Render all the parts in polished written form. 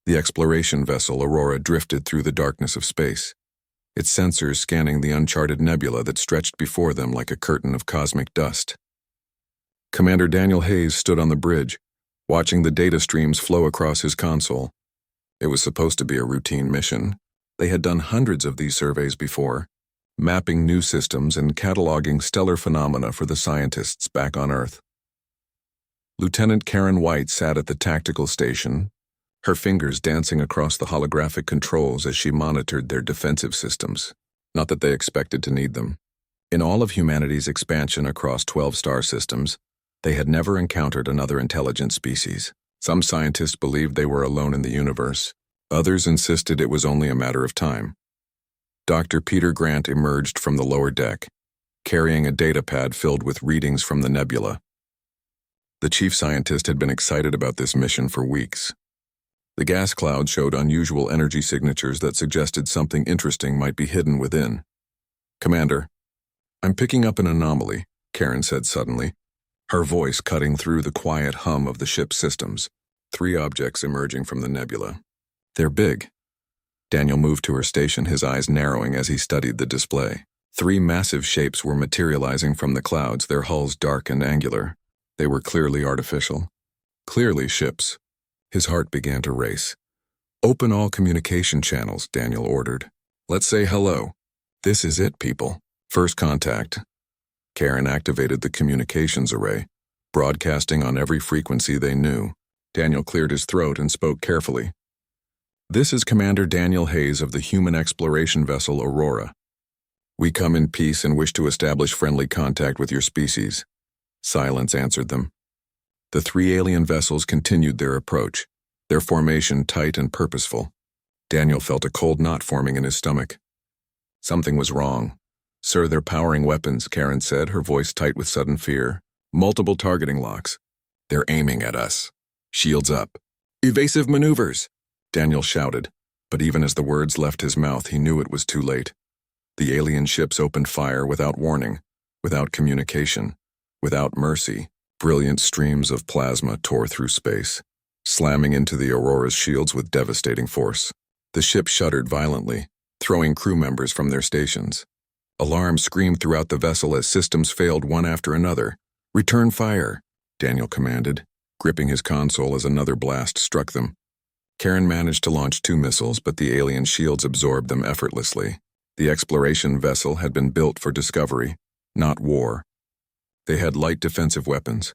The exploration vessel Aurora drifted through the darkness of space, its sensors scanning the uncharted nebula that stretched before them like a curtain of cosmic dust. Commander Daniel Hayes stood on the bridge, watching the data streams flow across his console. It was supposed to be a routine mission. They had done hundreds of these surveys before, mapping new systems and cataloging stellar phenomena for the scientists back on Earth. Lieutenant Karen White sat at the tactical station, her fingers dancing across the holographic controls as she monitored their defensive systems. Not that they expected to need them. In all of humanity's expansion across 12 star systems, they had never encountered another intelligent species. Some scientists believed they were alone in the universe. Others insisted it was only a matter of time. Dr. Peter Grant emerged from the lower deck, carrying a datapad filled with readings from the nebula. The chief scientist had been excited about this mission for weeks. The gas cloud showed unusual energy signatures that suggested something interesting might be hidden within. "Commander, I'm picking up an anomaly," Karen said suddenly, her voice cutting through the quiet hum of the ship's systems. 3 objects emerging from the nebula. "They're big." Daniel moved to her station, his eyes narrowing as he studied the display. 3 massive shapes were materializing from the clouds, their hulls dark and angular. They were clearly artificial. Clearly ships. His heart began to race. "Open all communication channels," Daniel ordered. "Let's say hello. This is it, people. First contact." Karen activated the communications array, broadcasting on every frequency they knew. Daniel cleared his throat and spoke carefully. "This is Commander Daniel Hayes of the human exploration vessel Aurora. We come in peace and wish to establish friendly contact with your species." Silence answered them. The 3 alien vessels continued their approach, their formation tight and purposeful. Daniel felt a cold knot forming in his stomach. Something was wrong. "Sir, they're powering weapons," Karen said, her voice tight with sudden fear. "Multiple targeting locks. They're aiming at us. Shields up." "Evasive maneuvers," Daniel shouted, but even as the words left his mouth, he knew it was too late. The alien ships opened fire without warning, without communication, without mercy. Brilliant streams of plasma tore through space, slamming into the Aurora's shields with devastating force. The ship shuddered violently, throwing crew members from their stations. Alarms screamed throughout the vessel as systems failed one after another. "Return fire," Daniel commanded, gripping his console as another blast struck them. Karen managed to launch 2 missiles, but the alien shields absorbed them effortlessly. The exploration vessel had been built for discovery, not war. They had light defensive weapons,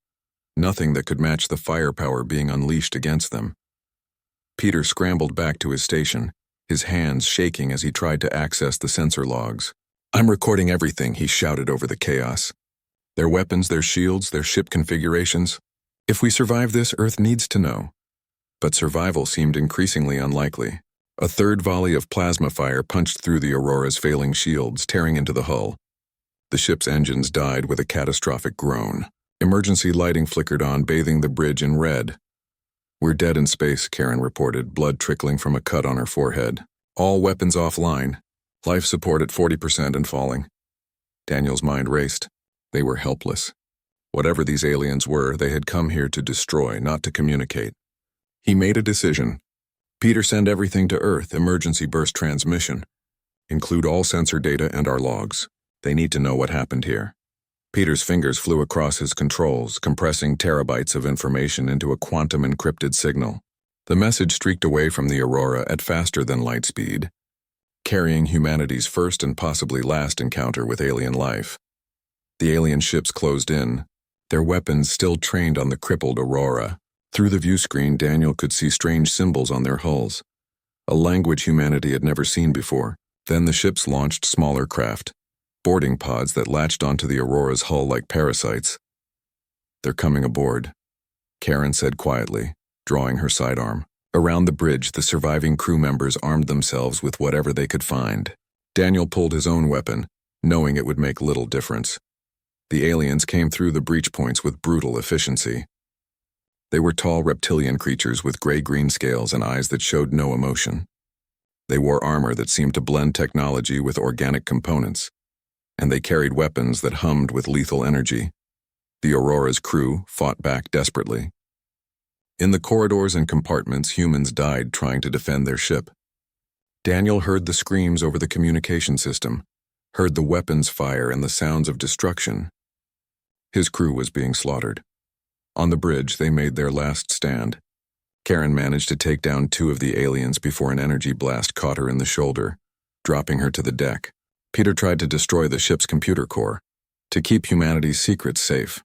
nothing that could match the firepower being unleashed against them. Peter scrambled back to his station, his hands shaking as he tried to access the sensor logs. "I'm recording everything," he shouted over the chaos. "Their weapons, their shields, their ship configurations. If we survive this, Earth needs to know." But survival seemed increasingly unlikely. A 3rd volley of plasma fire punched through the Aurora's failing shields, tearing into the hull. The ship's engines died with a catastrophic groan. Emergency lighting flickered on, bathing the bridge in red. "We're dead in space," Karen reported, blood trickling from a cut on her forehead. "All weapons offline. Life support at 40% and falling." Daniel's mind raced. They were helpless. Whatever these aliens were, they had come here to destroy, not to communicate. He made a decision. "Peter, send everything to Earth, emergency burst transmission. Include all sensor data and our logs. They need to know what happened here." Peter's fingers flew across his controls, compressing terabytes of information into a quantum encrypted signal. The message streaked away from the Aurora at faster than light speed, carrying humanity's first and possibly last encounter with alien life. The alien ships closed in, their weapons still trained on the crippled Aurora. Through the view screen, Daniel could see strange symbols on their hulls, a language humanity had never seen before. Then the ships launched smaller craft, boarding pods that latched onto the Aurora's hull like parasites. "They're coming aboard," Karen said quietly, drawing her sidearm. Around the bridge, the surviving crew members armed themselves with whatever they could find. Daniel pulled his own weapon, knowing it would make little difference. The aliens came through the breach points with brutal efficiency. They were tall reptilian creatures with gray-green scales and eyes that showed no emotion. They wore armor that seemed to blend technology with organic components, and they carried weapons that hummed with lethal energy. The Aurora's crew fought back desperately. In the corridors and compartments, humans died trying to defend their ship. Daniel heard the screams over the communication system, heard the weapons fire and the sounds of destruction. His crew was being slaughtered. On the bridge, they made their last stand. Karen managed to take down 2 of the aliens before an energy blast caught her in the shoulder, dropping her to the deck. Peter tried to destroy the ship's computer core, to keep humanity's secrets safe.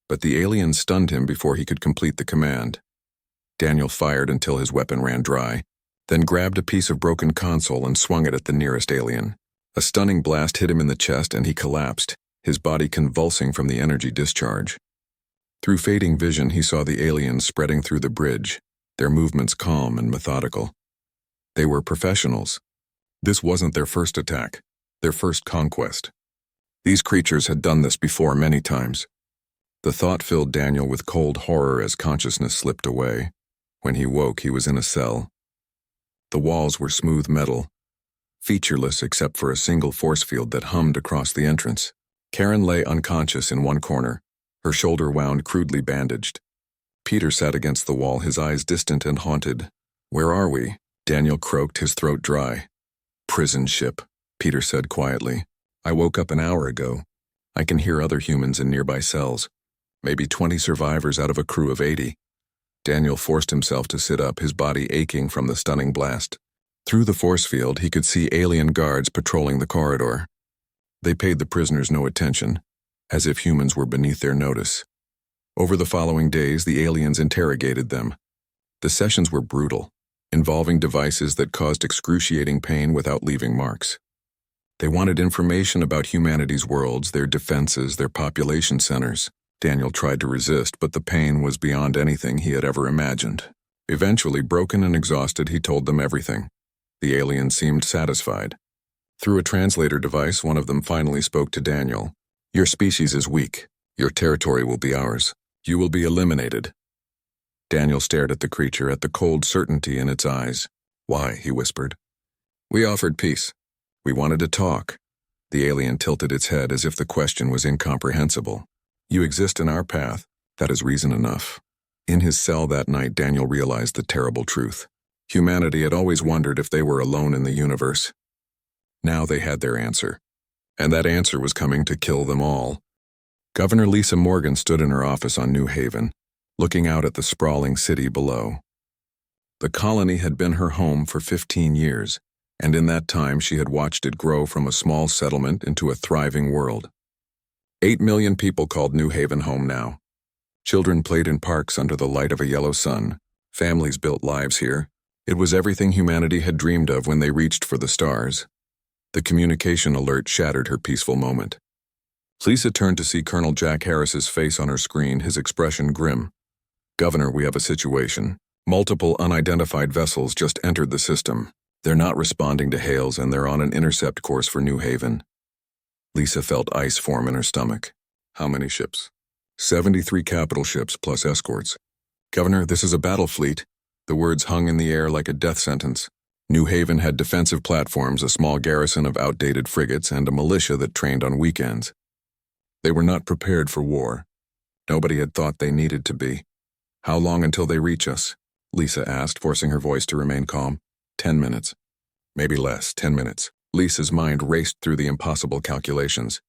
But the aliens stunned him before he could complete the command. Daniel fired until his weapon ran dry, then grabbed a piece of broken console and swung it at the nearest alien. A stunning blast hit him in the chest and he collapsed, his body convulsing from the energy discharge. Through fading vision, he saw the aliens spreading through the bridge, their movements calm and methodical. They were professionals. This wasn't their first attack, their first conquest. These creatures had done this before many times. The thought filled Daniel with cold horror as consciousness slipped away. When he woke, he was in a cell. The walls were smooth metal, featureless except for a single force field that hummed across the entrance. Karen lay unconscious in one corner, her shoulder wound crudely bandaged. Peter sat against the wall, his eyes distant and haunted. "Where are we?" Daniel croaked, his throat dry. "Prison ship," Peter said quietly. "I woke up an hour ago. I can hear other humans in nearby cells. Maybe 20 survivors out of a crew of 80. Daniel forced himself to sit up, his body aching from the stunning blast. Through the force field, he could see alien guards patrolling the corridor. They paid the prisoners no attention, as if humans were beneath their notice. Over the following days, the aliens interrogated them. The sessions were brutal, involving devices that caused excruciating pain without leaving marks. They wanted information about humanity's worlds, their defenses, their population centers. Daniel tried to resist, but the pain was beyond anything he had ever imagined. Eventually, broken and exhausted, he told them everything. The aliens seemed satisfied. Through a translator device, one of them finally spoke to Daniel. "Your species is weak. Your territory will be ours. You will be eliminated." Daniel stared at the creature, at the cold certainty in its eyes. "Why?" he whispered. "We offered peace. We wanted to talk." The alien tilted its head as if the question was incomprehensible. "You exist in our path. That is reason enough." In his cell that night, Daniel realized the terrible truth. Humanity had always wondered if they were alone in the universe. Now they had their answer. And that answer was coming to kill them all. Governor Lisa Morgan stood in her office on New Haven, looking out at the sprawling city below. The colony had been her home for 15 years, and in that time she had watched it grow from a small settlement into a thriving world. 8 million people called New Haven home now. Children played in parks under the light of a yellow sun. Families built lives here. It was everything humanity had dreamed of when they reached for the stars. The communication alert shattered her peaceful moment. Lisa turned to see Colonel Jack Harris's face on her screen, his expression grim. "Governor, we have a situation. Multiple unidentified vessels just entered the system. They're not responding to hails and they're on an intercept course for New Haven." Lisa felt ice form in her stomach. "How many ships?" 73 capital ships plus escorts. "Governor, this is a battle fleet." The words hung in the air like a death sentence. New Haven had defensive platforms, a small garrison of outdated frigates, and a militia that trained on weekends. They were not prepared for war. Nobody had thought they needed to be. "How long until they reach us?" Lisa asked, forcing her voice to remain calm. 10 minutes. Maybe less, 10 minutes. Lisa's mind raced through the impossible calculations.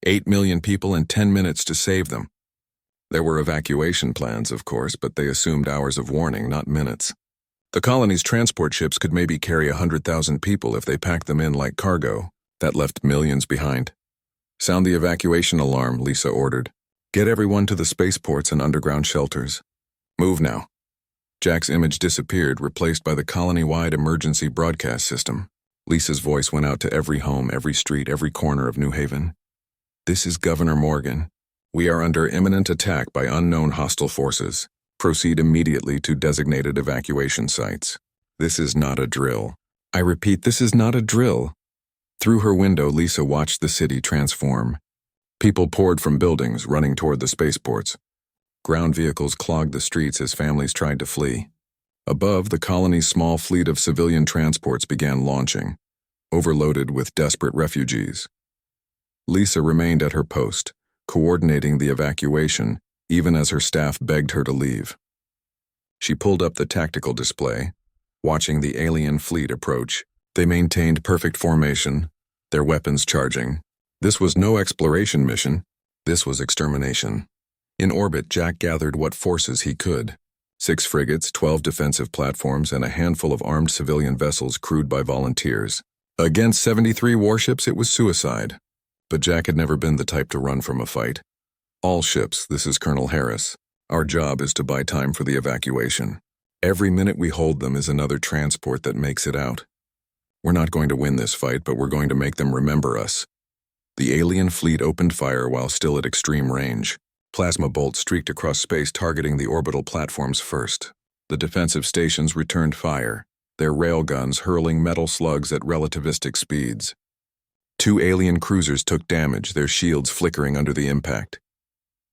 8 million people and 10 minutes to save them. There were evacuation plans, of course, but they assumed hours of warning, not minutes. The colony's transport ships could maybe carry 100,000 people if they packed them in like cargo. That left millions behind. "Sound the evacuation alarm," Lisa ordered. "Get everyone to the spaceports and underground shelters. Move now." Jack's image disappeared, replaced by the colony-wide emergency broadcast system. Lisa's voice went out to every home, every street, every corner of New Haven. "This is Governor Morgan. We are under imminent attack by unknown hostile forces. Proceed immediately to designated evacuation sites. This is not a drill. I repeat, this is not a drill." Through her window, Lisa watched the city transform. People poured from buildings, running toward the spaceports. Ground vehicles clogged the streets as families tried to flee. Above, the colony's small fleet of civilian transports began launching, overloaded with desperate refugees. Lisa remained at her post, coordinating the evacuation, even as her staff begged her to leave. She pulled up the tactical display, watching the alien fleet approach. They maintained perfect formation, their weapons charging. This was no exploration mission. This was extermination. In orbit, Jack gathered what forces he could. 6 frigates, 12 defensive platforms, and a handful of armed civilian vessels crewed by volunteers. Against 73 warships, it was suicide. But Jack had never been the type to run from a fight. All ships, this is Colonel Harris. Our job is to buy time for the evacuation. Every minute we hold them is another transport that makes it out. We're not going to win this fight, but we're going to make them remember us. The alien fleet opened fire while still at extreme range. Plasma bolts streaked across space, targeting the orbital platforms first. The defensive stations returned fire, their railguns hurling metal slugs at relativistic speeds. 2 alien cruisers took damage, their shields flickering under the impact.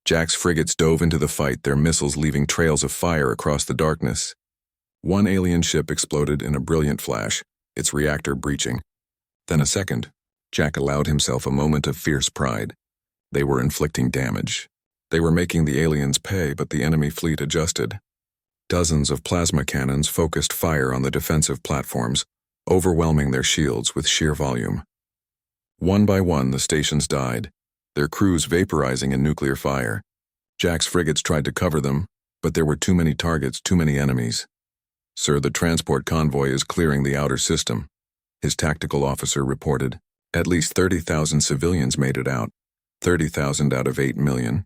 Jack's frigates dove into the fight, their missiles leaving trails of fire across the darkness. 1 alien ship exploded in a brilliant flash, its reactor breaching. Then a second. Jack allowed himself a moment of fierce pride. They were inflicting damage. They were making the aliens pay, but the enemy fleet adjusted. Dozens of plasma cannons focused fire on the defensive platforms, overwhelming their shields with sheer volume. One by one, the stations died, their crews vaporizing in nuclear fire. Jack's frigates tried to cover them, but there were too many targets, too many enemies. "Sir, the transport convoy is clearing the outer system," his tactical officer reported. At least 30,000 civilians made it out, 30,000 out of 8 million.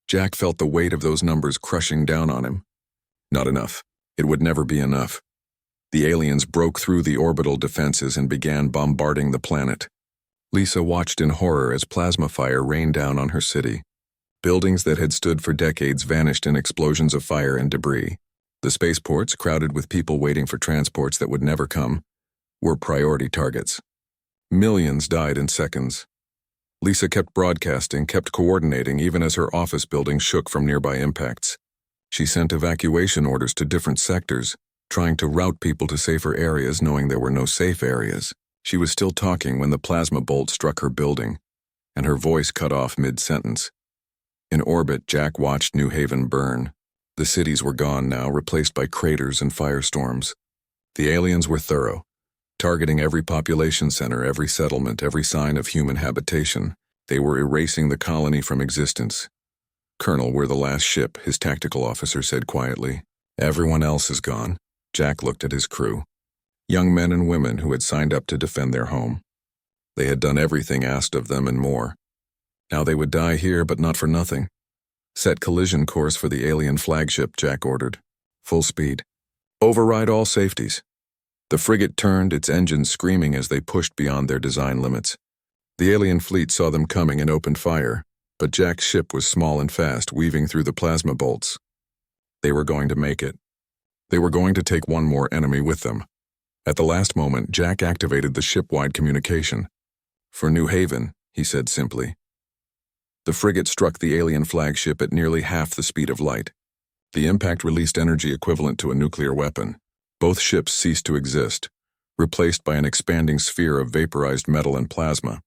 Jack felt the weight of those numbers crushing down on him. Not enough. It would never be enough. The aliens broke through the orbital defenses and began bombarding the planet. Lisa watched in horror as plasma fire rained down on her city. Buildings that had stood for decades vanished in explosions of fire and debris. The spaceports, crowded with people waiting for transports that would never come, were priority targets. Millions died in seconds. Lisa kept broadcasting, kept coordinating, even as her office building shook from nearby impacts. She sent evacuation orders to different sectors, trying to route people to safer areas, knowing there were no safe areas. She was still talking when the plasma bolt struck her building, and her voice cut off mid-sentence. In orbit, Jack watched New Haven burn. The cities were gone now, replaced by craters and firestorms. The aliens were thorough, targeting every population center, every settlement, every sign of human habitation. They were erasing the colony from existence. "Colonel, we're the last ship," his tactical officer said quietly. "Everyone else is gone." Jack looked at his crew. Young men and women who had signed up to defend their home. They had done everything asked of them and more. Now they would die here, but not for nothing. "Set collision course for the alien flagship," Jack ordered. "Full speed. Override all safeties." The frigate turned, its engines screaming as they pushed beyond their design limits. The alien fleet saw them coming and opened fire, but Jack's ship was small and fast, weaving through the plasma bolts. They were going to make it. They were going to take one more enemy with them. At the last moment, Jack activated the ship-wide communication. "For New Haven," he said simply. The frigate struck the alien flagship at nearly half the speed of light. The impact released energy equivalent to a nuclear weapon. Both ships ceased to exist, replaced by an expanding sphere of vaporized metal and plasma.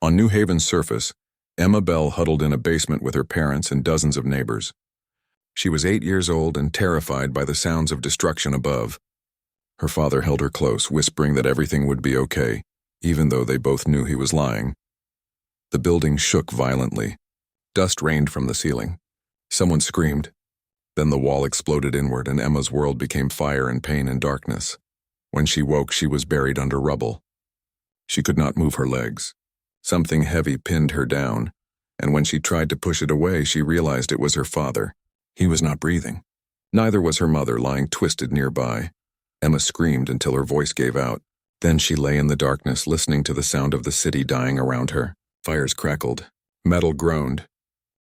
On New Haven's surface, Emma Bell huddled in a basement with her parents and dozens of neighbors. She was 8 years old and terrified by the sounds of destruction above. Her father held her close, whispering that everything would be okay, even though they both knew he was lying. The building shook violently. Dust rained from the ceiling. Someone screamed. Then the wall exploded inward and Emma's world became fire and pain and darkness. When she woke, she was buried under rubble. She could not move her legs. Something heavy pinned her down, and when she tried to push it away, she realized it was her father. He was not breathing. Neither was her mother, lying twisted nearby. Emma screamed until her voice gave out. Then she lay in the darkness, listening to the sound of the city dying around her. Fires crackled. Metal groaned.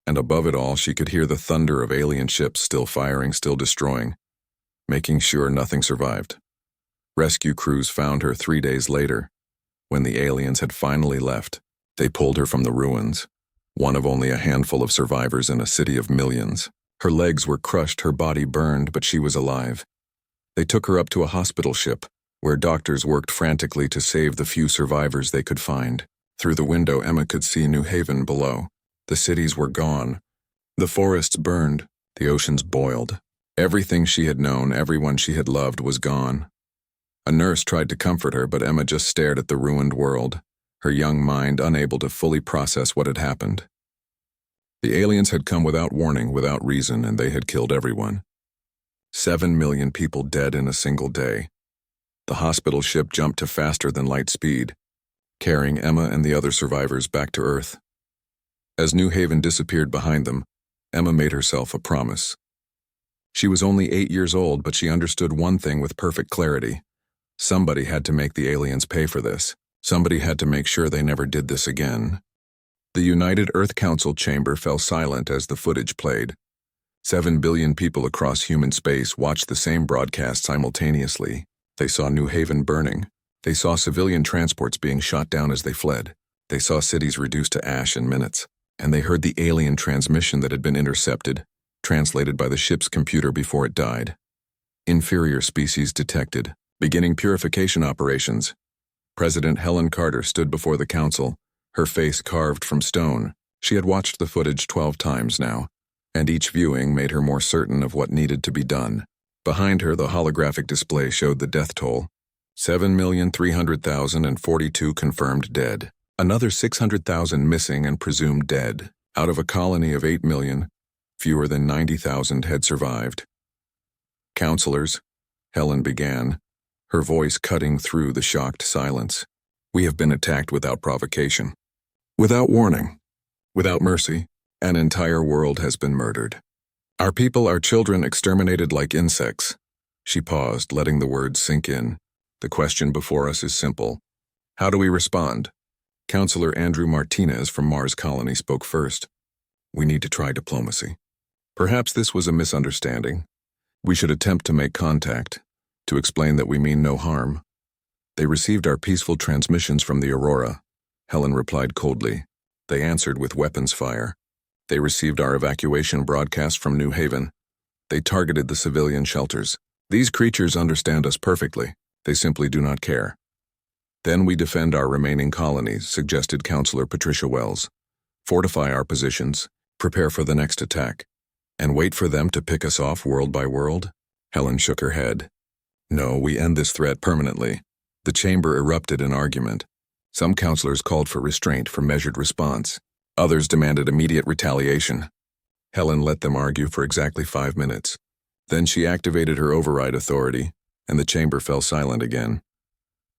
And above it all, she could hear the thunder of alien ships still firing, still destroying, making sure nothing survived. Rescue crews found her 3 days later. When the aliens had finally left, they pulled her from the ruins, one of only a handful of survivors in a city of millions. Her legs were crushed, her body burned, but she was alive. They took her up to a hospital ship, where doctors worked frantically to save the few survivors they could find. Through the window, Emma could see New Haven below. The cities were gone. The forests burned. The oceans boiled. Everything she had known, everyone she had loved, was gone. A nurse tried to comfort her, but Emma just stared at the ruined world, her young mind unable to fully process what had happened. The aliens had come without warning, without reason, and they had killed everyone. 7 million people dead in a single day. The hospital ship jumped to faster than light speed, carrying Emma and the other survivors back to Earth. As New Haven disappeared behind them, Emma made herself a promise. She was only 8 years old, but she understood one thing with perfect clarity. Somebody had to make the aliens pay for this. Somebody had to make sure they never did this again. The United Earth Council chamber fell silent as the footage played. 7 billion people across human space watched the same broadcast simultaneously. They saw New Haven burning. They saw civilian transports being shot down as they fled. They saw cities reduced to ash in minutes. And they heard the alien transmission that had been intercepted, translated by the ship's computer before it died. Inferior species detected. Beginning purification operations. President Helen Carter stood before the council, her face carved from stone. She had watched the footage 12 times now, and each viewing made her more certain of what needed to be done. Behind her, the holographic display showed the death toll. 7,300,042 confirmed dead. Another 600,000 missing and presumed dead. Out of a colony of 8 million, fewer than 90,000 had survived. Counselors, Helen began, her voice cutting through the shocked silence. We have been attacked without provocation. Without warning. Without mercy. An entire world has been murdered. Our people, our children, exterminated like insects. She paused, letting the words sink in. The question before us is simple. How do we respond? Counselor Andrew Martinez from Mars Colony spoke first. We need to try diplomacy. Perhaps this was a misunderstanding. We should attempt to make contact, to explain that we mean no harm. They received our peaceful transmissions from the Aurora. Helen replied coldly. They answered with weapons fire. They received our evacuation broadcast from New Haven. They targeted the civilian shelters. These creatures understand us perfectly. They simply do not care. Then we defend our remaining colonies, suggested Counselor Patricia Wells. Fortify our positions, prepare for the next attack, and wait for them to pick us off world by world? Helen shook her head. No, we end this threat permanently. The chamber erupted in argument. Some counselors called for restraint, for measured response. Others demanded immediate retaliation. Helen let them argue for exactly 5 minutes. Then she activated her override authority, and the chamber fell silent again.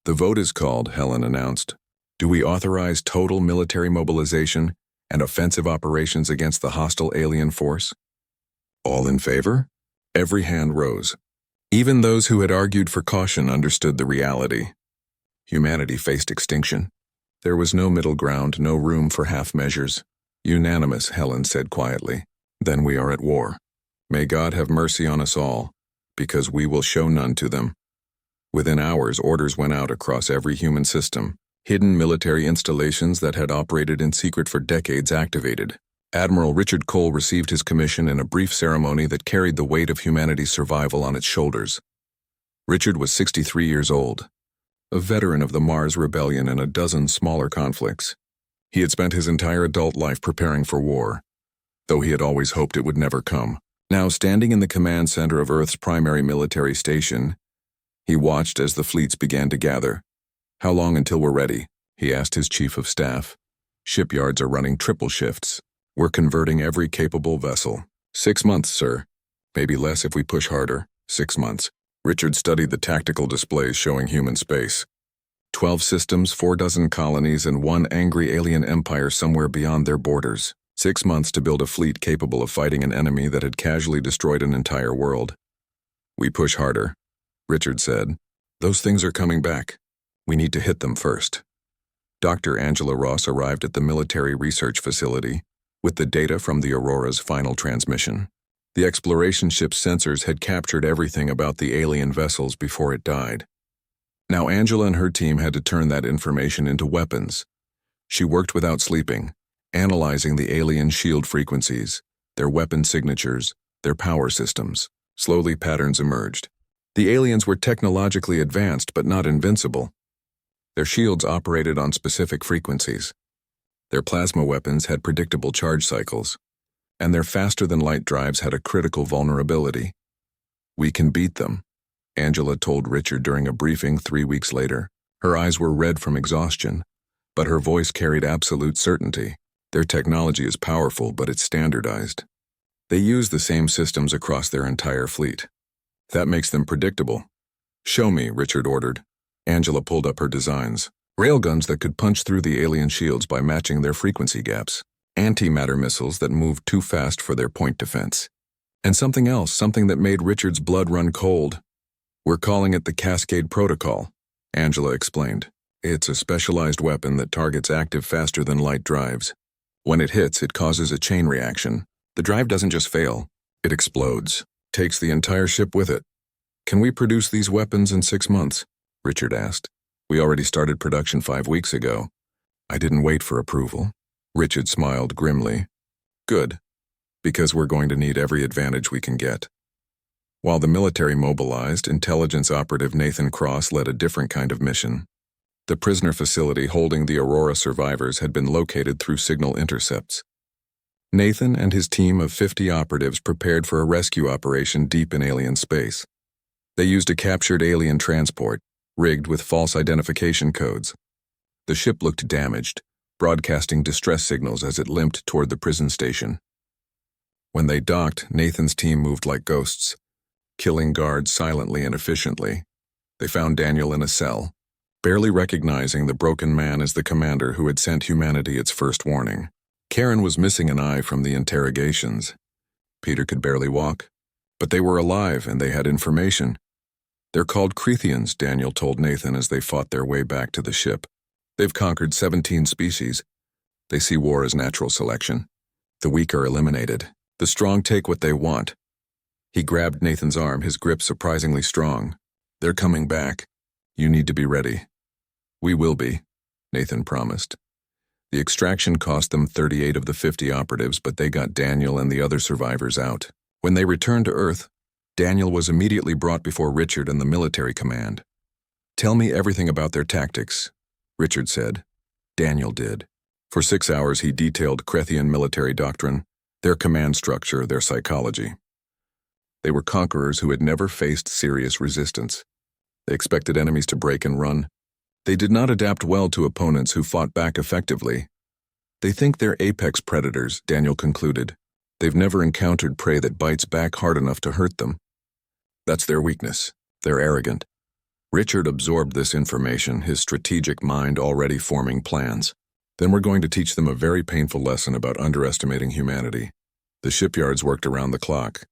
The vote is called, Helen announced. Do we authorize total military mobilization and offensive operations against the hostile alien force? All in favor? Every hand rose. Even those who had argued for caution understood the reality. Humanity faced extinction. There was no middle ground, no room for half measures. Unanimous, Helen said quietly. Then we are at war. May God have mercy on us all, because we will show none to them. Within hours, orders went out across every human system. Hidden military installations that had operated in secret for decades activated. Admiral Richard Cole received his commission in a brief ceremony that carried the weight of humanity's survival on its shoulders. Richard was 63 years old, a veteran of the Mars Rebellion and a dozen smaller conflicts. He had spent his entire adult life preparing for war, though he had always hoped it would never come. Now, standing in the command center of Earth's primary military station, he watched as the fleets began to gather. How long until we're ready? He asked his chief of staff. Shipyards are running triple shifts. We're converting every capable vessel. 6 months, sir. Maybe less if we push harder. 6 months. Richard studied the tactical displays showing human space. 12 systems, 4 dozen colonies, and 1 angry alien empire somewhere beyond their borders. 6 months to build a fleet capable of fighting an enemy that had casually destroyed an entire world. We push harder, Richard said. Those things are coming back. We need to hit them first. Dr. Angela Ross arrived at the military research facility with the data from the Aurora's final transmission. The exploration ship's sensors had captured everything about the alien vessels before it died. Now Angela and her team had to turn that information into weapons. She worked without sleeping, analyzing the alien shield frequencies, their weapon signatures, their power systems. Slowly patterns emerged. The aliens were technologically advanced but not invincible. Their shields operated on specific frequencies. Their plasma weapons had predictable charge cycles, and their faster-than-light drives had a critical vulnerability. We can beat them, Angela told Richard during a briefing 3 weeks later. Her eyes were red from exhaustion, but her voice carried absolute certainty. Their technology is powerful, but it's standardized. They use the same systems across their entire fleet. That makes them predictable. Show me, Richard ordered. Angela pulled up her designs. Railguns that could punch through the alien shields by matching their frequency gaps. Antimatter missiles that moved too fast for their point defense. And something else, something that made Richard's blood run cold. We're calling it the Cascade Protocol, Angela explained. It's a specialized weapon that targets active faster than light drives. When it hits, it causes a chain reaction. The drive doesn't just fail, it explodes, takes the entire ship with it. Can we produce these weapons in 6 months? Richard asked. We already started production 5 weeks ago. I didn't wait for approval. Richard smiled grimly. Good, because we're going to need every advantage we can get. While the military mobilized, intelligence operative Nathan Cross led a different kind of mission. The prisoner facility holding the Aurora survivors had been located through signal intercepts. Nathan and his team of 50 operatives prepared for a rescue operation deep in alien space. They used a captured alien transport, rigged with false identification codes. The ship looked damaged, broadcasting distress signals as it limped toward the prison station. When they docked, Nathan's team moved like ghosts, killing guards silently and efficiently. They found Daniel in a cell, barely recognizing the broken man as the commander who had sent humanity its first warning. Karen was missing an eye from the interrogations. Peter could barely walk, but they were alive and they had information. They're called Crethians, Daniel told Nathan as they fought their way back to the ship. They've conquered 17 species. They see war as natural selection. The weak are eliminated. The strong take what they want. He grabbed Nathan's arm, his grip surprisingly strong. They're coming back. You need to be ready. We will be, Nathan promised. The extraction cost them 38 of the 50 operatives, but they got Daniel and the other survivors out. When they returned to Earth, Daniel was immediately brought before Richard and the military command. Tell me everything about their tactics, Richard said. Daniel did. For 6 hours he detailed Crethian military doctrine, their command structure, their psychology. They were conquerors who had never faced serious resistance. They expected enemies to break and run. They did not adapt well to opponents who fought back effectively. They think they're apex predators, Daniel concluded. They've never encountered prey that bites back hard enough to hurt them. That's their weakness. They're arrogant. Richard absorbed this information, his strategic mind already forming plans. Then we're going to teach them a very painful lesson about underestimating humanity. The shipyards worked around the clock.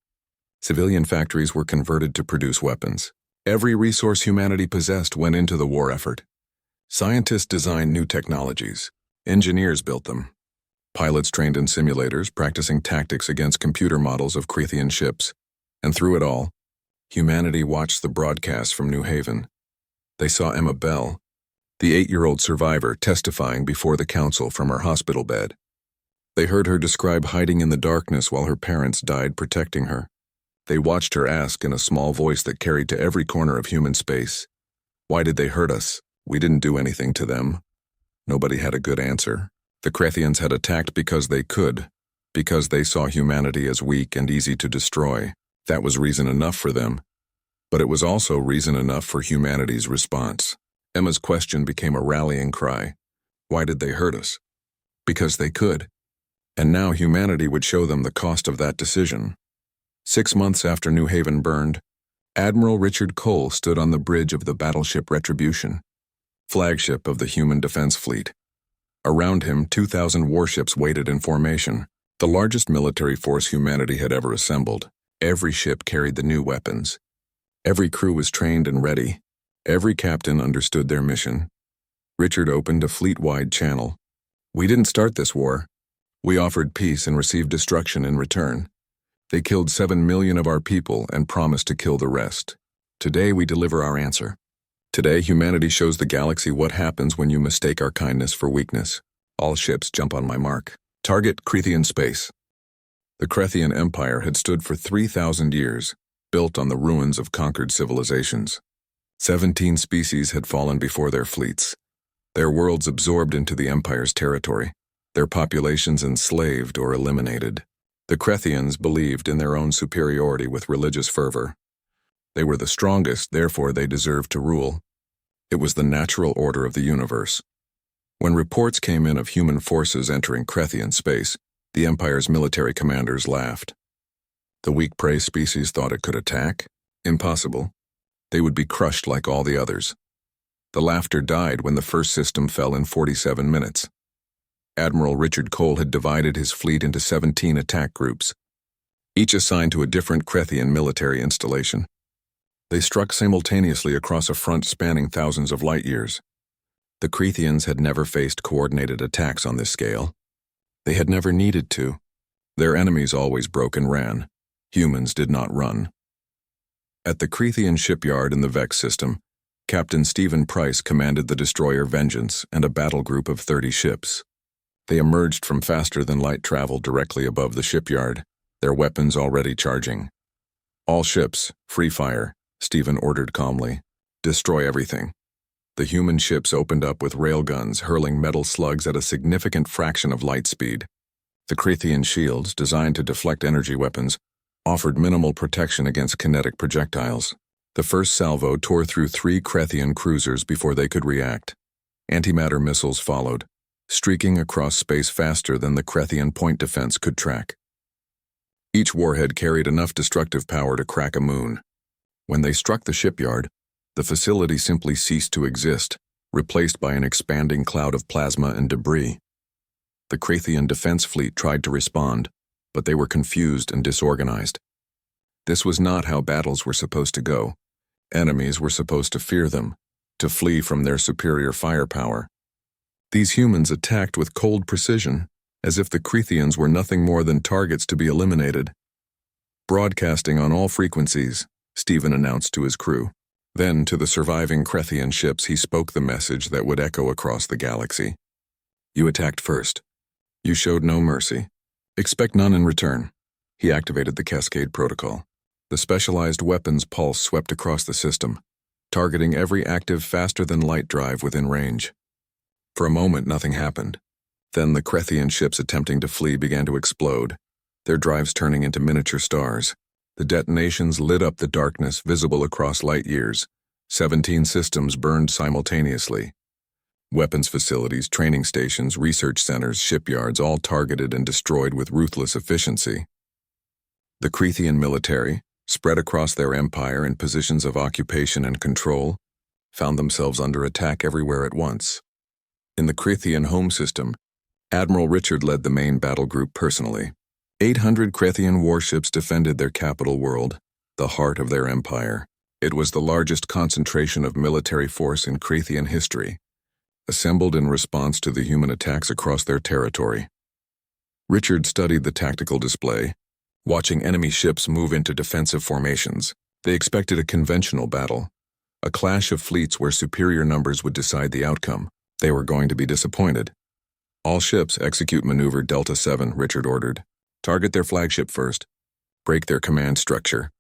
Civilian factories were converted to produce weapons. Every resource humanity possessed went into the war effort. Scientists designed new technologies. Engineers built them. Pilots trained in simulators, practicing tactics against computer models of Crethian ships. And through it all, humanity watched the broadcasts from New Haven. They saw Emma Bell, the 8-year-old survivor, testifying before the council from her hospital bed. They heard her describe hiding in the darkness while her parents died protecting her. They watched her ask in a small voice that carried to every corner of human space, "Why did they hurt us? We didn't do anything to them." Nobody had a good answer. The Crethians had attacked because they could, because they saw humanity as weak and easy to destroy. That was reason enough for them. But it was also reason enough for humanity's response. Emma's question became a rallying cry. Why did they hurt us? Because they could. And now humanity would show them the cost of that decision. 6 months after New Haven burned, Admiral Richard Cole stood on the bridge of the battleship Retribution, flagship of the human defense fleet. Around him, 2,000 warships waited in formation, the largest military force humanity had ever assembled. Every ship carried the new weapons. Every crew was trained and ready. Every captain understood their mission. Richard opened a fleet-wide channel. We didn't start this war. We offered peace and received destruction in return. They killed 7 million of our people and promised to kill the rest. Today we deliver our answer. Today humanity shows the galaxy what happens when you mistake our kindness for weakness. All ships jump on my mark. Target Crethian space. The Crethian Empire had stood for 3,000 years, built on the ruins of conquered civilizations. 17 species had fallen before their fleets. Their worlds absorbed into the Empire's territory, their populations enslaved or eliminated. The Crethians believed in their own superiority with religious fervor. They were the strongest, therefore they deserved to rule. It was the natural order of the universe. When reports came in of human forces entering Krethian space, the Empire's military commanders laughed. The weak prey species thought it could attack? Impossible. They would be crushed like all the others. The laughter died when the first system fell in 47 minutes. Admiral Richard Cole had divided his fleet into 17 attack groups, each assigned to a different Krethian military installation. They struck simultaneously across a front spanning thousands of light years. The Krethians had never faced coordinated attacks on this scale. They had never needed to. Their enemies always broke and ran. Humans did not run. At the Krethian shipyard in the Vex system, Captain Stephen Price commanded the destroyer Vengeance and a battle group of 30 ships. They emerged from faster-than-light travel directly above the shipyard, their weapons already charging. "All ships, free fire," Stephen ordered calmly. "Destroy everything." The human ships opened up with railguns hurling metal slugs at a significant fraction of light speed. The Krethian shields, designed to deflect energy weapons, offered minimal protection against kinetic projectiles. The first salvo tore through 3 Krethian cruisers before they could react. Antimatter missiles followed, streaking across space faster than the Krethian point defense could track. Each warhead carried enough destructive power to crack a moon. When they struck the shipyard, the facility simply ceased to exist, replaced by an expanding cloud of plasma and debris. The Krethian defense fleet tried to respond, but they were confused and disorganized. This was not how battles were supposed to go. Enemies were supposed to fear them, to flee from their superior firepower. These humans attacked with cold precision, as if the Krethians were nothing more than targets to be eliminated. "Broadcasting on all frequencies," Stephen announced to his crew. Then, to the surviving Krethian ships, he spoke the message that would echo across the galaxy. "You attacked first. You showed no mercy. Expect none in return." He activated the Cascade Protocol. The specialized weapons pulse swept across the system, targeting every active faster-than-light drive within range. For a moment, nothing happened. Then the Krethian ships attempting to flee began to explode, their drives turning into miniature stars. The detonations lit up the darkness visible across light years. 17 systems burned simultaneously. Weapons facilities, training stations, research centers, shipyards, all targeted and destroyed with ruthless efficiency. The Krethian military, spread across their empire in positions of occupation and control, found themselves under attack everywhere at once. In the Krethian home system, Admiral Richard led the main battle group personally. 800 Krethian warships defended their capital world, the heart of their empire. It was the largest concentration of military force in Krethian history, assembled in response to the human attacks across their territory. Richard studied the tactical display, watching enemy ships move into defensive formations. They expected a conventional battle, a clash of fleets where superior numbers would decide the outcome. They were going to be disappointed. "All ships execute maneuver Delta 7, Richard ordered. Target their flagship first. Break their command structure."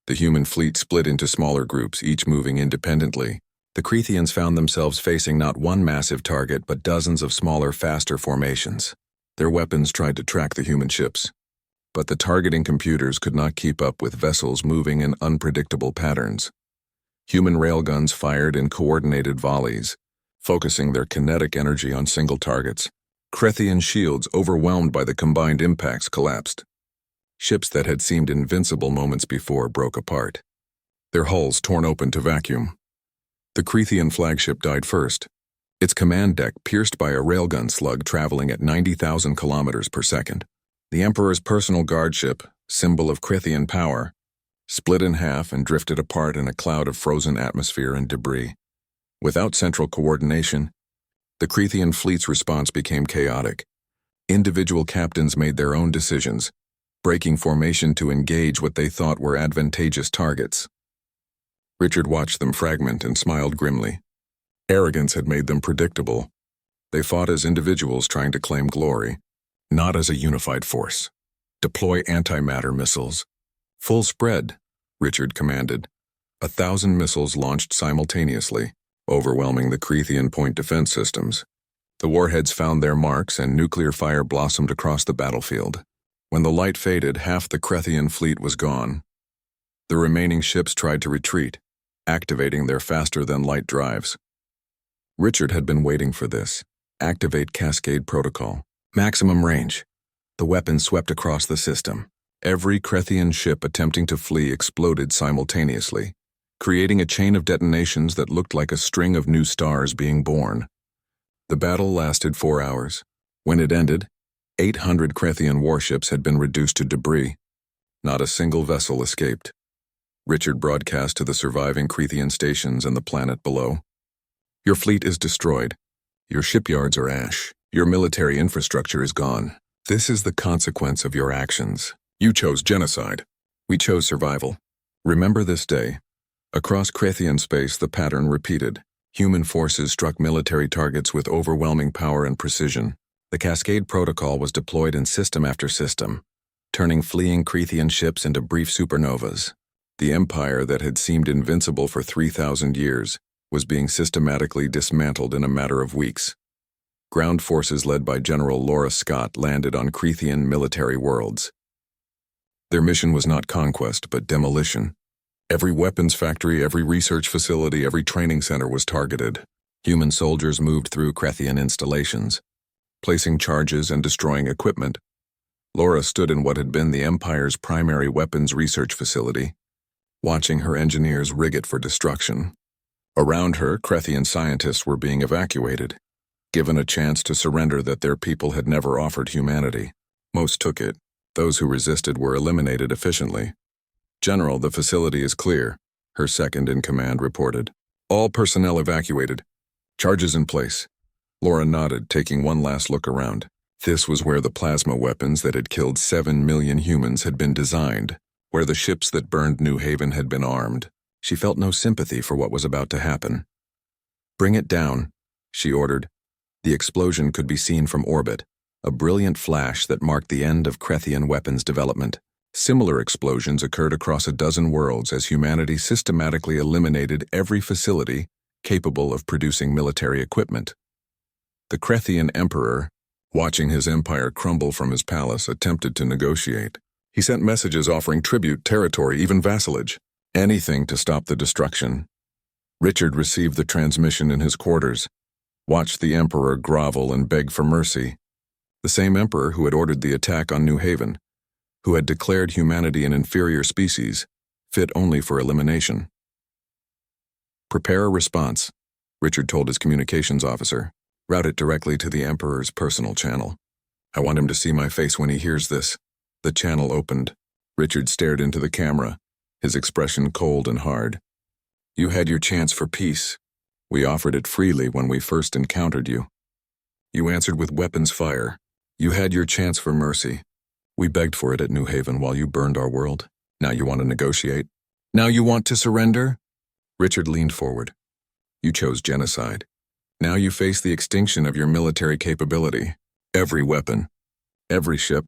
The human fleet split into smaller groups, each moving independently. The Krethians found themselves facing not one massive target, but dozens of smaller, faster formations. Their weapons tried to track the human ships, but the targeting computers could not keep up with vessels moving in unpredictable patterns. Human railguns fired in coordinated volleys, focusing their kinetic energy on single targets. Krethian shields, overwhelmed by the combined impacts, collapsed. Ships that had seemed invincible moments before broke apart, their hulls torn open to vacuum. The Krethian flagship died first, its command deck pierced by a railgun slug traveling at 90,000 kilometers per second. The Emperor's personal guard ship, symbol of Krethian power, split in half and drifted apart in a cloud of frozen atmosphere and debris. Without central coordination, the Krethian fleet's response became chaotic. Individual captains made their own decisions, breaking formation to engage what they thought were advantageous targets. Richard watched them fragment and smiled grimly. Arrogance had made them predictable. They fought as individuals trying to claim glory, not as a unified force. "Deploy antimatter missiles." "Full spread," Richard commanded. 1,000 missiles launched simultaneously, overwhelming the Krethian point defense systems. The warheads found their marks and nuclear fire blossomed across the battlefield. When the light faded, half the Krethian fleet was gone. The remaining ships tried to retreat, activating their faster-than-light drives. Richard had been waiting for this. Activate Cascade Protocol. Maximum range. The weapon swept across the system. Every Krethian ship attempting to flee exploded simultaneously, creating a chain of detonations that looked like a string of new stars being born. The battle lasted 4 hours. When it ended, 800 Krethian warships had been reduced to debris. Not a single vessel escaped. Richard broadcast to the surviving Krethian stations and the planet below. Your fleet is destroyed. Your shipyards are ash. Your military infrastructure is gone. This is the consequence of your actions. You chose genocide. We chose survival. Remember this day. Across Krethian space, the pattern repeated. Human forces struck military targets with overwhelming power and precision. The Cascade Protocol was deployed in system after system, turning fleeing Krethian ships into brief supernovas. The empire that had seemed invincible for 3,000 years was being systematically dismantled in a matter of weeks. Ground forces led by General Laura Scott landed on Krethian military worlds. Their mission was not conquest, but demolition. Every weapons factory, every research facility, every training center was targeted. Human soldiers moved through Krethian installations, placing charges and destroying equipment. Laura stood in what had been the Empire's primary weapons research facility, watching her engineers rig it for destruction. Around her, Krethian scientists were being evacuated, given a chance to surrender that their people had never offered humanity. Most took it. Those who resisted were eliminated efficiently. General, the facility is clear, her second-in-command reported. All personnel evacuated. Charges in place. Laura nodded, taking one last look around. This was where the plasma weapons that had killed 7 million humans had been designed, where the ships that burned New Haven had been armed. She felt no sympathy for what was about to happen. Bring it down, she ordered. The explosion could be seen from orbit, a brilliant flash that marked the end of Krethian weapons development. Similar explosions occurred across a dozen worlds as humanity systematically eliminated every facility capable of producing military equipment. The Krethian emperor, watching his empire crumble from his palace, attempted to negotiate. He sent messages offering tribute, territory, even vassalage, anything to stop the destruction. Richard received the transmission in his quarters, watched the emperor grovel and beg for mercy. The same emperor who had ordered the attack on New Haven, who had declared humanity an inferior species, fit only for elimination. Prepare a response, Richard told his communications officer. Route it directly to the Emperor's personal channel. I want him to see my face when he hears this. The channel opened. Richard stared into the camera, his expression cold and hard. You had your chance for peace. We offered it freely when we first encountered you. You answered with weapons fire. You had your chance for mercy. We begged for it at New Haven while you burned our world. Now you want to negotiate? Now you want to surrender? Richard leaned forward. You chose genocide. Now you face the extinction of your military capability. Every weapon, every ship,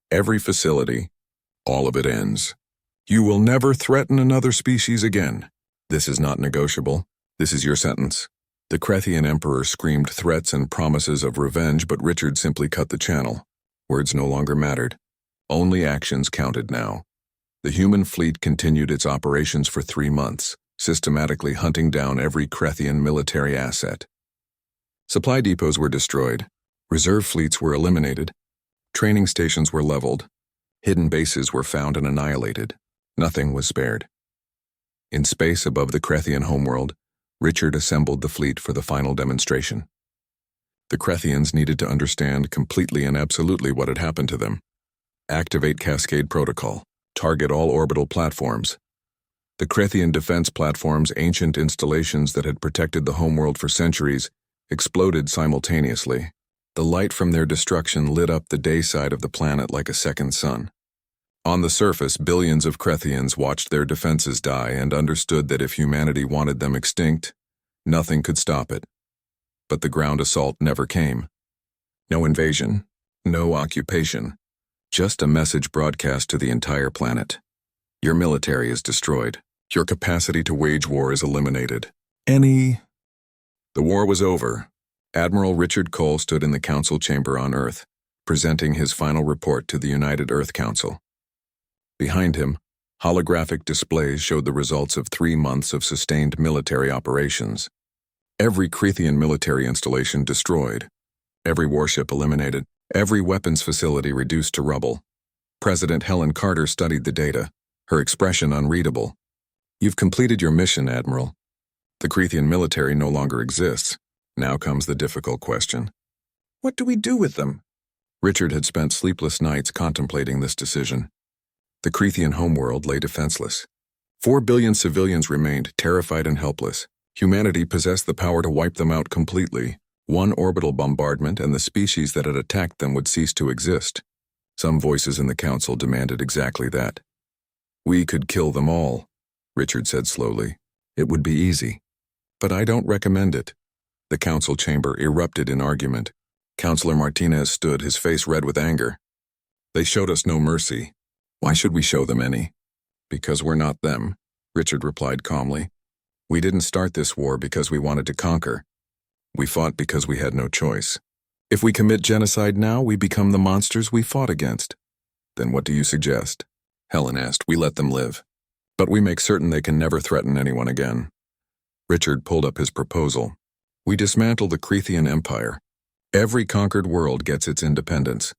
every facility, all of it ends. You will never threaten another species again. This is not negotiable. This is your sentence. The Krethian emperor screamed threats and promises of revenge, but Richard simply cut the channel. Words no longer mattered. Only actions counted now. The human fleet continued its operations for 3 months, systematically hunting down every Krethian military asset. Supply depots were destroyed. Reserve fleets were eliminated. Training stations were leveled. Hidden bases were found and annihilated. Nothing was spared. In space above the Krethian homeworld, Richard assembled the fleet for the final demonstration. The Krethians needed to understand completely and absolutely what had happened to them. Activate Cascade Protocol. Target all orbital platforms. The Krethian defense platforms, ancient installations that had protected the homeworld for centuries, exploded simultaneously. The light from their destruction lit up the day side of the planet like a second sun. On the surface, billions of Krethians watched their defenses die and understood that if humanity wanted them extinct, nothing could stop it. But the ground assault never came. No invasion, no occupation, just a message broadcast to the entire planet. Your military is destroyed. Your capacity to wage war is eliminated. The war was over. Admiral Richard Cole stood in the council chamber on Earth, presenting his final report to the United Earth Council. Behind him, Holographic displays showed the results of 3 months of sustained military operations. Every Crethean military installation destroyed, every warship eliminated, every weapons facility reduced to rubble. President Helen Carter studied the data, her expression unreadable. "You've completed your mission, Admiral. The Crethean military no longer exists. Now comes the difficult question. What do we do with them?" Richard had spent sleepless nights contemplating this decision. The Crethean homeworld lay defenseless. 4 billion civilians remained terrified and helpless. Humanity possessed the power to wipe them out completely. One orbital bombardment and the species that had attacked them would cease to exist. Some voices in the council demanded exactly that. "We could kill them all," Richard said slowly. "It would be easy. But I don't recommend it." The council chamber erupted in argument. Councillor Martinez stood, his face red with anger. "They showed us no mercy. Why should we show them any?" "Because we're not them," Richard replied calmly. "We didn't start this war because we wanted to conquer. We fought because we had no choice. If we commit genocide now, we become the monsters we fought against." "Then what do you suggest?" Helen asked. "We let them live. But we make certain they can never threaten anyone again." Richard pulled up his proposal. "We dismantle the Crethean Empire. Every conquered world gets its independence.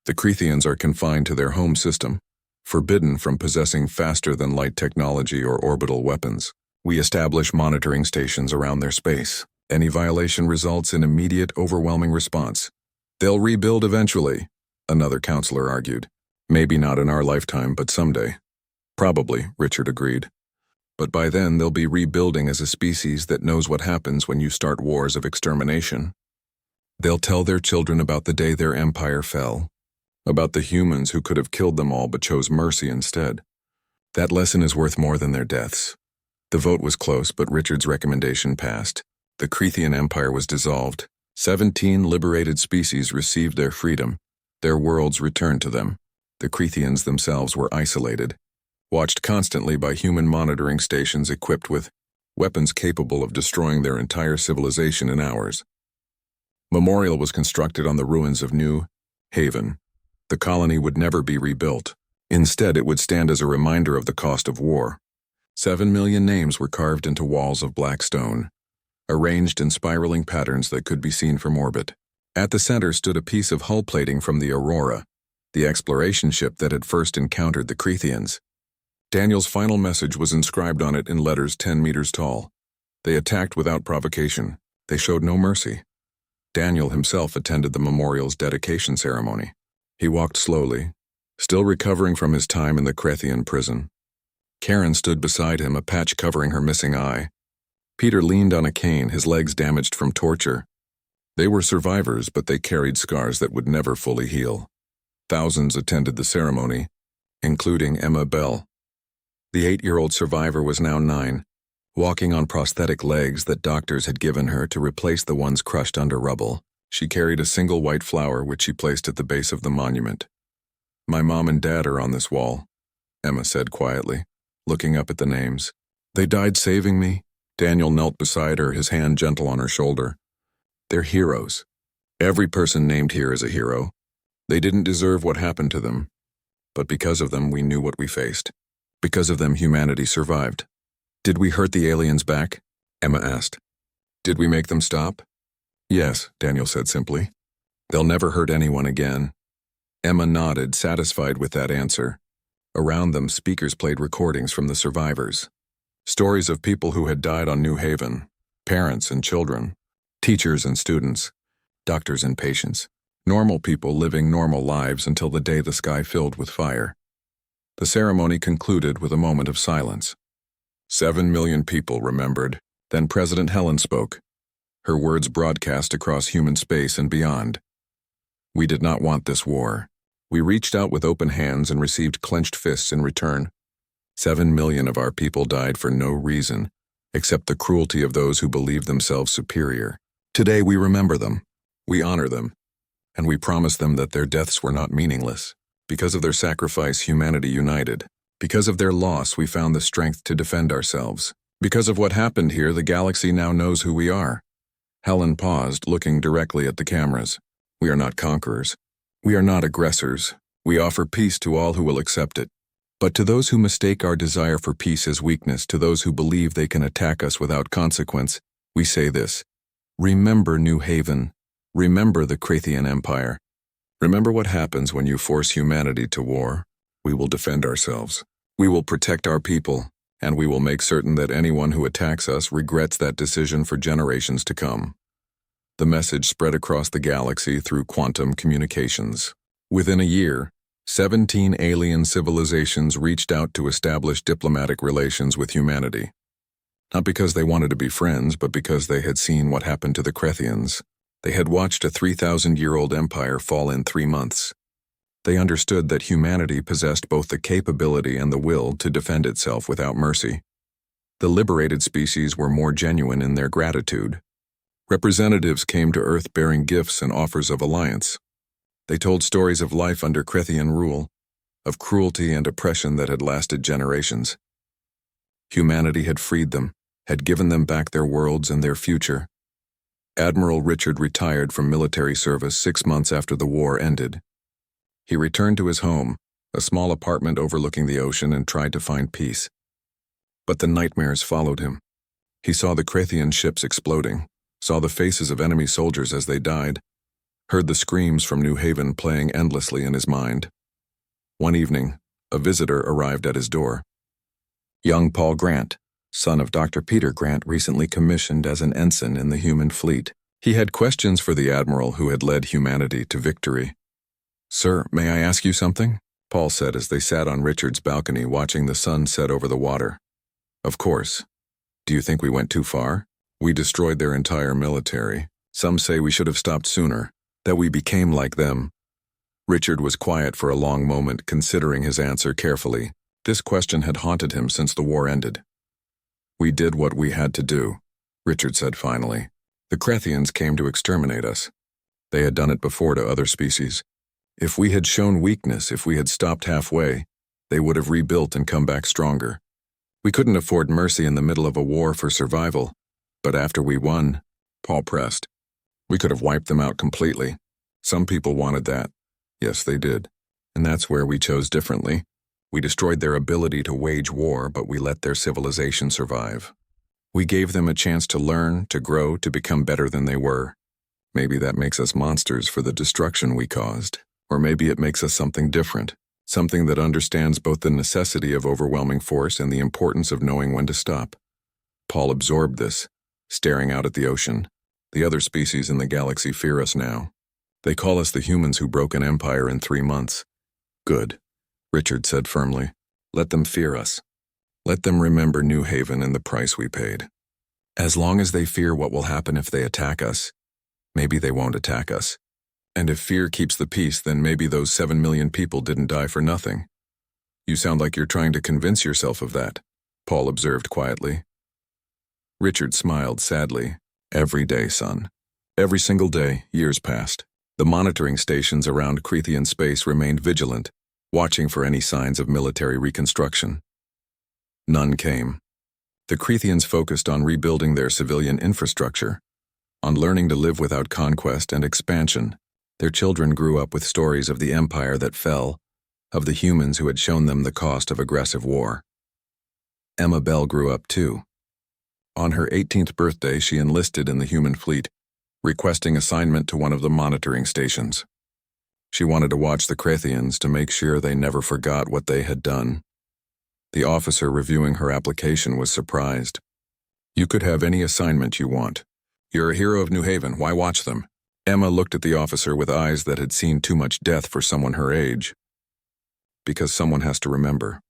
The Cretheans are confined to their home system, forbidden from possessing faster-than-light technology or orbital weapons. We establish monitoring stations around their space. Any violation results in immediate, overwhelming response. They'll rebuild eventually," another counselor argued. "Maybe not in our lifetime, but someday." "Probably," Richard agreed. "But by then they'll be rebuilding as a species that knows what happens when you start wars of extermination. They'll tell their children about the day their empire fell, about the humans who could have killed them all but chose mercy instead. That lesson is worth more than their deaths." The vote was close, but Richard's recommendation passed. The Crethean Empire was dissolved. 17 liberated species received their freedom. Their worlds returned to them. The Cretheans themselves were isolated, watched constantly by human monitoring stations equipped with weapons capable of destroying their entire civilization in hours. Memorial was constructed on the ruins of New Haven. The colony would never be rebuilt. Instead, it would stand as a reminder of the cost of war. 7 million names were carved into walls of black stone, arranged in spiraling patterns that could be seen from orbit. At the center stood a piece of hull plating from the Aurora, the exploration ship that had first encountered the Cretheans. Daniel's final message was inscribed on it in letters 10 meters tall. They attacked without provocation. They showed no mercy. Daniel himself attended the memorial's dedication ceremony. He walked slowly, still recovering from his time in the Crethean prison. Karen stood beside him, a patch covering her missing eye. Peter leaned on a cane, his legs damaged from torture. They were survivors, but they carried scars that would never fully heal. Thousands attended the ceremony, including Emma Bell. The 8-year-old survivor was now 9, walking on prosthetic legs that doctors had given her to replace the ones crushed under rubble. She carried a single white flower which she placed at the base of the monument. "My mom and dad are on this wall," Emma said quietly, looking up at the names. "They died saving me." Daniel knelt beside her, his hand gentle on her shoulder. "They're heroes. Every person named here is a hero. They didn't deserve what happened to them. But because of them, we knew what we faced. Because of them, humanity survived." "Did we hurt the aliens back?" Emma asked. "Did we make them stop?" "Yes," Daniel said simply. "They'll never hurt anyone again." Emma nodded, satisfied with that answer. Around them, speakers played recordings from the survivors. Stories of people who had died on New Haven, parents and children, teachers and students, doctors and patients, normal people living normal lives until the day the sky filled with fire. The ceremony concluded with a moment of silence. 7 million people remembered. Then President Helen spoke, her words broadcast across human space and beyond. "We did not want this war. We reached out with open hands and received clenched fists in return. 7 million of our people died for no reason, except the cruelty of those who believed themselves superior. Today we remember them, we honor them, and we promise them that their deaths were not meaningless. Because of their sacrifice, humanity united. Because of their loss, we found the strength to defend ourselves. Because of what happened here, the galaxy now knows who we are." Helen paused, looking directly at the cameras. "We are not conquerors. We are not aggressors. We offer peace to all who will accept it. But to those who mistake our desire for peace as weakness, to those who believe they can attack us without consequence, we say this: remember New Haven. Remember the Krathian Empire. Remember what happens when you force humanity to war. We will defend ourselves. We will protect our people, and we will make certain that anyone who attacks us regrets that decision for generations to come. The message spread across the galaxy through quantum communications. Within a year, 17 alien civilizations reached out to establish diplomatic relations with humanity. Not because they wanted to be friends, but because they had seen what happened to the Krathians. They had watched a 3,000-year-old empire fall in 3 months. They understood that humanity possessed both the capability and the will to defend itself without mercy. The liberated species were more genuine in their gratitude. Representatives came to Earth bearing gifts and offers of alliance. They told stories of life under Krathian rule, of cruelty and oppression that had lasted generations. Humanity had freed them, had given them back their worlds and their future. Admiral Richard retired from military service 6 months after the war ended. He returned to his home, a small apartment overlooking the ocean, and tried to find peace. But the nightmares followed him. He saw the Krathian ships exploding, saw the faces of enemy soldiers as they died, heard the screams from New Haven playing endlessly in his mind. One evening, a visitor arrived at his door. Young Paul Grant, son of Dr. Peter Grant, recently commissioned as an ensign in the human fleet. He had questions for the admiral who had led humanity to victory. "Sir, may I ask you something?" Paul said as they sat on Richard's balcony watching the sun set over the water. "Of course. Do you think we went too far? We destroyed their entire military. Some say we should have stopped sooner, that we became like them." Richard was quiet for a long moment, considering his answer carefully. This question had haunted him since the war ended. "We did what we had to do," Richard said finally. "The Krathians came to exterminate us. They had done it before to other species. If we had shown weakness, if we had stopped halfway, they would have rebuilt and come back stronger. We couldn't afford mercy in the middle of a war for survival. But after we won," Paul pressed, "we could have wiped them out completely. Some people wanted that. Yes, they did. And that's where we chose differently. We destroyed their ability to wage war, but we let their civilization survive. We gave them a chance to learn, to grow, to become better than they were. Maybe that makes us monsters for the destruction we caused. Or maybe it makes us something different, something that understands both the necessity of overwhelming force and the importance of knowing when to stop." Paul absorbed this, staring out at the ocean. "The other species in the galaxy fear us now. They call us the humans who broke an empire in 3 months. Good," Richard said firmly. "Let them fear us. Let them remember New Haven and the price we paid. As long as they fear what will happen if they attack us, maybe they won't attack us. And if fear keeps the peace, then maybe those 7 million people didn't die for nothing." "You sound like you're trying to convince yourself of that," Paul observed quietly. Richard smiled sadly. "Every day, son. Every single day, years passed. The monitoring stations around Krathian space remained vigilant, watching for any signs of military reconstruction. None came. The Krathians focused on rebuilding their civilian infrastructure, on learning to live without conquest and expansion. Their children grew up with stories of the empire that fell, of the humans who had shown them the cost of aggressive war. Emma Bell grew up too. On her 18th birthday, she enlisted in the human fleet, requesting assignment to one of the monitoring stations. She wanted to watch the Krathians to make sure they never forgot what they had done. The officer reviewing her application was surprised. "You could have any assignment you want. You're a hero of New Haven, why watch them?" Emma looked at the officer with eyes that had seen too much death for someone her age. "Because someone has to remember.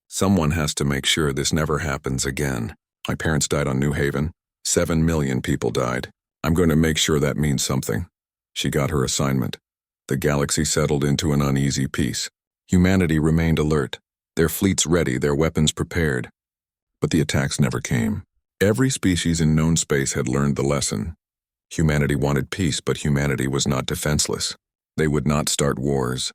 Someone has to make sure this never happens again. My parents died on New Haven. 7 million people died. I'm going to make sure that means something." She got her assignment. The galaxy settled into an uneasy peace. Humanity remained alert, their fleets ready, their weapons prepared. But the attacks never came. Every species in known space had learned the lesson. Humanity wanted peace, but humanity was not defenseless. They would not start wars.